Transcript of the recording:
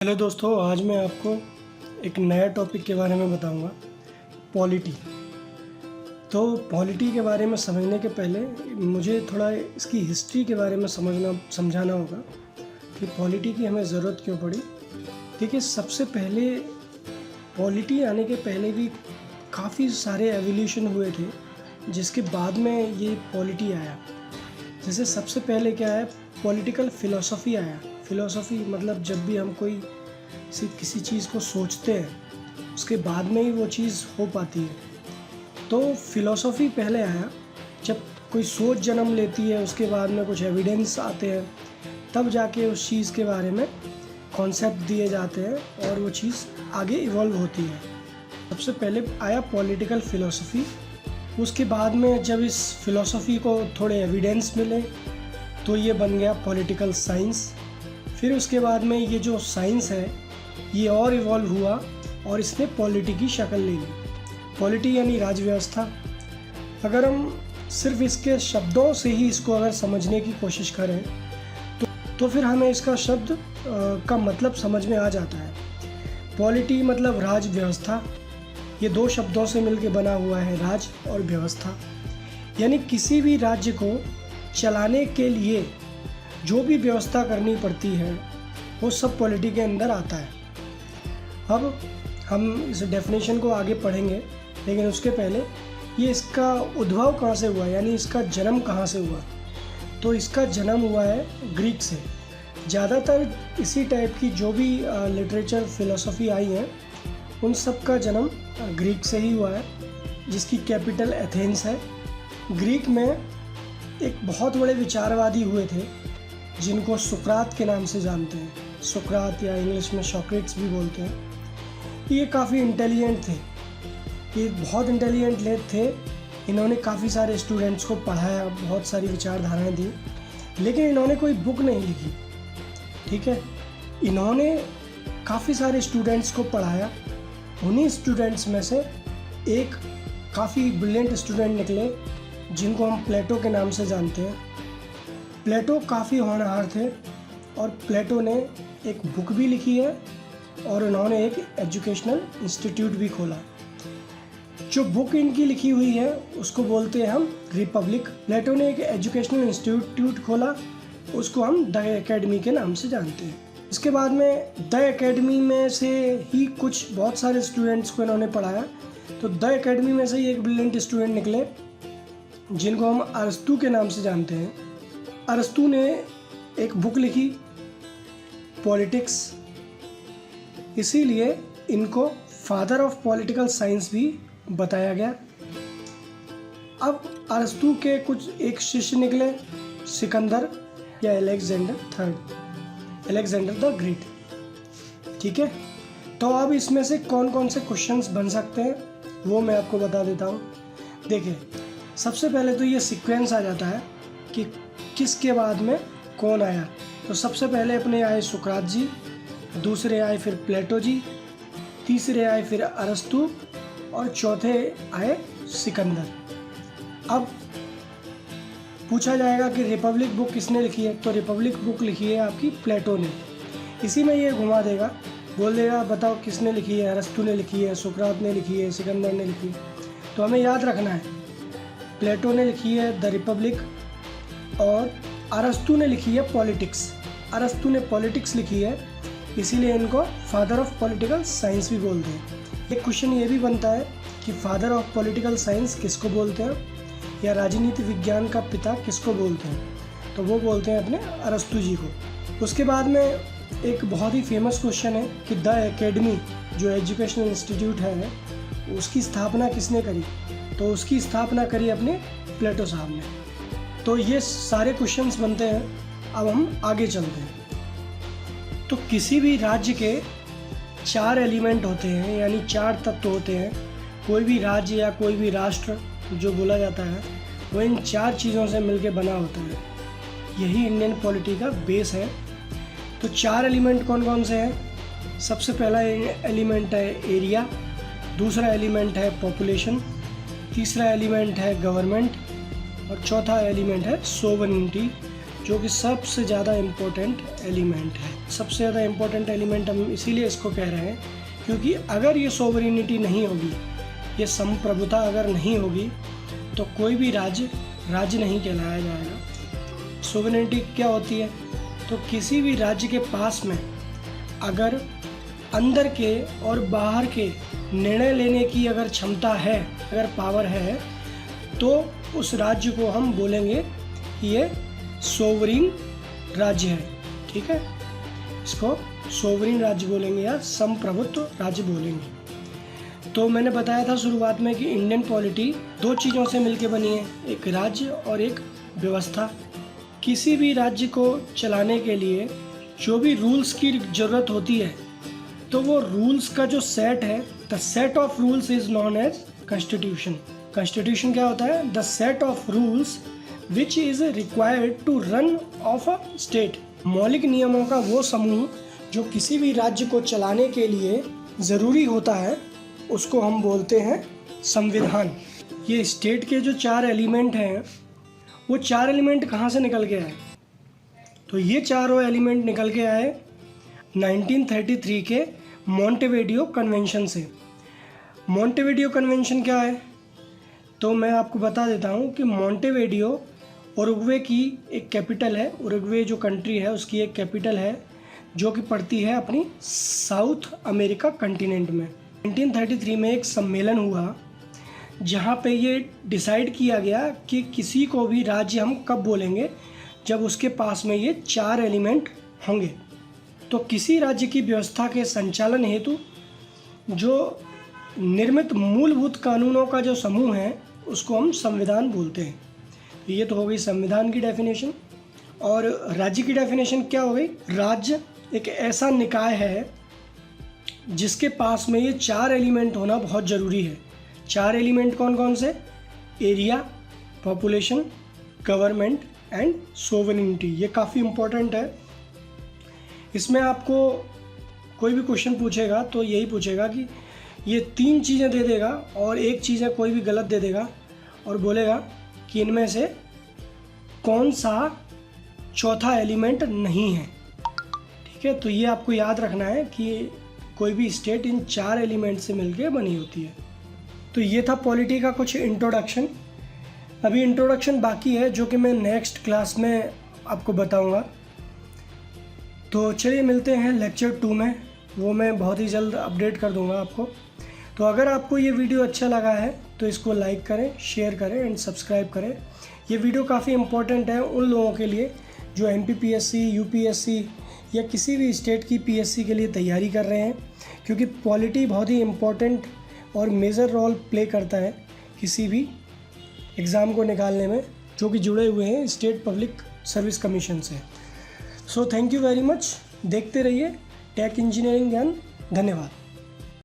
Hello दोस्तों, आज मैं आपको एक नया टॉपिक के बारे में बताऊंगा, पॉलिटी। तो पॉलिटी के बारे में समझने के पहले मुझे थोड़ा इसकी हिस्ट्री के बारे में समझाना होगा कि पॉलिटी की हमें ज़रूरत क्यों पड़ी। देखिए, सबसे पहले पॉलिटी आने के पहले भी काफ़ी सारे एवोल्यूशन हुए थे, जिसके बाद में ये पॉलिटी आया। जैसे सबसे पहले क्या है, पॉलिटिकल फ़िलॉसफी आया। फ़िलॉसफी मतलब जब भी हम किसी चीज़ को सोचते हैं, उसके बाद में ही वो चीज़ हो पाती है। तो फ़िलॉसफी पहले आया, जब कोई सोच जन्म लेती है, उसके बाद में कुछ एविडेंस आते हैं, तब जाके उस चीज़ के बारे में कॉन्सेप्ट दिए जाते हैं और वो चीज़ आगे इवॉल्व होती है। सबसे पहले आया पॉलिटिकल फ़िलॉसफी। उसके बाद में जब इस फ़िलॉसफी को थोड़े एविडेंस मिले तो ये बन गया पॉलिटिकल साइंस। फिर उसके बाद में ये जो साइंस है ये और इवॉल्व हुआ और इसने पॉलिटी की शक्ल ले ली। पॉलिटी यानी राज व्यवस्था। अगर हम सिर्फ इसके शब्दों से ही इसको अगर समझने की कोशिश करें तो फिर हमें इसका शब्द का मतलब समझ में आ जाता है। पॉलिटी मतलब राज व्यवस्था। ये दो शब्दों से मिलकर बना हुआ है, राज और व्यवस्था। यानी किसी भी राज्य को चलाने के लिए जो भी व्यवस्था करनी पड़ती है वो सब पॉलिटी के अंदर आता है। अब हम इस डेफिनेशन को आगे पढ़ेंगे, लेकिन उसके पहले ये इसका उद्भव कहाँ से हुआ, यानी इसका जन्म कहाँ से हुआ। तो इसका जन्म हुआ है ग्रीक से। ज़्यादातर इसी टाइप की जो भी लिटरेचर फिलोसफी आई है, उन सब का जन्म ग्रीक से ही हुआ है, जिसकी कैपिटल एथेंस है। ग्रीक में एक बहुत बड़े विचारवादी हुए थे जिनको सुकरात के नाम से जानते हैं। सुकरात या इंग्लिश में सॉक्रेट्स भी बोलते हैं। ये काफ़ी इंटेलिजेंट थे, ये बहुत इंटेलिजेंट थे। इन्होंने काफ़ी सारे स्टूडेंट्स को पढ़ाया, बहुत सारी विचारधाराएं दी, लेकिन इन्होंने कोई बुक नहीं लिखी। ठीक है, इन्होंने काफ़ी सारे स्टूडेंट्स को पढ़ाया। उन्हीं स्टूडेंट्स में से एक काफ़ी ब्रिलियंट स्टूडेंट निकले जिनको हम प्लेटो के नाम से जानते हैं। प्लेटो काफ़ी होनहार थे और प्लेटो ने एक बुक भी लिखी है और उन्होंने एक एजुकेशनल इंस्टीट्यूट भी खोला। जो बुक इनकी लिखी हुई है उसको बोलते हैं हम रिपब्लिक। प्लेटो ने एक एजुकेशनल इंस्टीट्यूट खोला, उसको हम द एकेडमी के नाम से जानते हैं। इसके बाद में द एकेडमी में से ही कुछ बहुत सारे स्टूडेंट्स को इन्होंने पढ़ाया। तो द एकेडमी में से ही एक ब्रिलियंट स्टूडेंट निकले जिनको हम अरस्तू के नाम से जानते हैं। अरस्तू ने एक बुक लिखी, पॉलिटिक्स, इसीलिए इनको फादर ऑफ पॉलिटिकल साइंस भी बताया गया। अब अरस्तू के कुछ एक शिष्य निकले, सिकंदर या अलेक्जेंडर द ग्रेट। ठीक है, तो अब इसमें से कौन कौन से क्वेश्चंस बन सकते हैं वो मैं आपको बता देता हूँ। देखिए, सबसे पहले तो ये सीक्वेंस आ जाता है कि किसके बाद में कौन आया। तो सबसे पहले अपने आए सुकरात जी, दूसरे आए फिर प्लेटो जी, तीसरे आए फिर अरस्तू और चौथे आए सिकंदर। अब पूछा जाएगा कि रिपब्लिक बुक किसने लिखी है, तो रिपब्लिक बुक लिखी है आपकी प्लेटो ने। इसी में ये घुमा देगा, बोल देगा बताओ किसने लिखी है, अरस्तू ने लिखी है, सुकरात ने लिखी है, सिकंदर ने लिखी है। तो हमें याद रखना है, प्लेटो ने लिखी है द रिपब्लिक और अरस्तू ने लिखी है पॉलिटिक्स। अरस्तू ने पॉलिटिक्स लिखी है, इसीलिए इनको फादर ऑफ पॉलिटिकल साइंस भी बोलते हैं। एक क्वेश्चन ये भी बनता है कि फादर ऑफ पॉलिटिकल साइंस किसको बोलते हैं, या राजनीति विज्ञान का पिता किसको बोलते हैं, तो वो बोलते हैं अपने अरस्तू जी को। उसके बाद में एक बहुत ही फेमस क्वेश्चन है कि द एकेडमी जो एजुकेशनल इंस्टीट्यूट है उसकी स्थापना किसने करी, तो उसकी स्थापना करी अपने प्लेटो साहब ने। तो ये सारे क्वेश्चंस बनते हैं। अब हम आगे चलते हैं। तो किसी भी राज्य के 4 एलिमेंट होते हैं, यानी 4 तत्व होते हैं। कोई भी राज्य या कोई भी राष्ट्र जो बोला जाता है वो इन 4 चीज़ों से मिलकर बना होता है। यही इंडियन पॉलिटी का बेस है। तो 4 एलिमेंट कौन कौन से हैं? सबसे पहला एलिमेंट है एरिया, दूसरा एलिमेंट है पॉपुलेशन, तीसरा एलिमेंट है गवर्नमेंट और चौथा एलिमेंट है सोवरेनिटी, जो कि सबसे ज़्यादा इम्पोर्टेंट एलिमेंट है। सबसे ज़्यादा इम्पोर्टेंट एलिमेंट हम इसीलिए इसको कह रहे हैं क्योंकि अगर ये सोवरेनिटी नहीं होगी, ये संप्रभुता अगर नहीं होगी, तो कोई भी राज्य नहीं कहलाया जाएगा। सोवरेनिटी क्या होती है? तो किसी भी राज्य के पास में अगर अंदर के और बाहर के निर्णय लेने की अगर क्षमता है, अगर पावर है, तो उस राज्य को हम बोलेंगे कि ये सोवरीन राज्य है। ठीक है, इसको सोवरीन राज्य बोलेंगे या संप्रभुत्व राज्य बोलेंगे। तो मैंने बताया था शुरुआत में कि इंडियन पॉलिटी दो चीज़ों से मिलकर बनी है, एक राज्य और एक व्यवस्था। किसी भी राज्य को चलाने के लिए जो भी रूल्स की ज़रूरत होती है, तो वो रूल्स का जो सेट है, the set of rules is known as constitution. Constitution क्या होता है? The set of rules which is required to run of a state. मौलिक नियमों का वो समूह जो किसी भी राज्य को चलाने के लिए ज़रूरी होता है, उसको हम बोलते हैं संविधान। ये स्टेट के जो 4 एलिमेंट हैं, वो 4 एलिमेंट कहाँ से निकल के आए? तो ये चारों एलिमेंट निकल के आए 1933 के मॉन्टेविडियो कन्वेंशन से। मॉन्टेविडियो कन्वेंशन क्या है? तो मैं आपको बता देता हूँ कि मॉन्टेविडियो उरुग्वे की एक कैपिटल है। उरुग्वे जो कंट्री है उसकी एक कैपिटल है जो कि पड़ती है अपनी साउथ अमेरिका कंटिनेंट में। 1933 में एक सम्मेलन हुआ जहाँ पे ये डिसाइड किया गया कि किसी को भी राज्य हम कब बोलेंगे, जब उसके पास में ये 4 एलिमेंट होंगे। तो किसी राज्य की व्यवस्था के संचालन हेतु जो निर्मित मूलभूत कानूनों का जो समूह है, उसको हम संविधान बोलते हैं। ये तो हो गई संविधान की डेफिनेशन। और राज्य की डेफिनेशन क्या हो गई? राज्य एक ऐसा निकाय है जिसके पास में ये 4 एलिमेंट होना बहुत ज़रूरी है। 4 एलिमेंट कौन कौन से? Area, population, government and sovereignty. ये काफ़ी इम्पोर्टेंट है। इसमें आपको कोई भी क्वेश्चन पूछेगा तो यही पूछेगा कि ये 3 चीज़ें दे देगा और एक चीज़ है कोई भी गलत दे देगा और बोलेगा कि इनमें से कौन सा चौथा एलिमेंट नहीं है। ठीक है, तो ये आपको याद रखना है कि कोई भी स्टेट इन 4 एलिमेंट से मिलके बनी होती है। तो ये था पॉलिटी का कुछ इंट्रोडक्शन। अभी इंट्रोडक्शन बाकी है जो कि मैं नेक्स्ट क्लास में आपको बताऊंगा। तो चलिए मिलते हैं लेक्चर 2 में, वो मैं बहुत ही जल्द अपडेट कर दूंगा आपको। तो अगर आपको ये वीडियो अच्छा लगा है तो इसको लाइक करें, शेयर करें एंड सब्सक्राइब करें। ये वीडियो काफ़ी इम्पोर्टेंट है उन लोगों के लिए जो MPPSC, UPSC या किसी भी स्टेट की PSC के लिए तैयारी कर रहे हैं, क्योंकि पॉलिटी बहुत ही इम्पोर्टेंट और मेजर रोल प्ले करता है किसी भी एग्ज़ाम को निकालने में, जो कि जुड़े हुए हैं स्टेट पब्लिक सर्विस कमीशन से। So thank you very much. देखते रहिए टेक इंजीनियरिंग ज्ञान। धन्यवाद।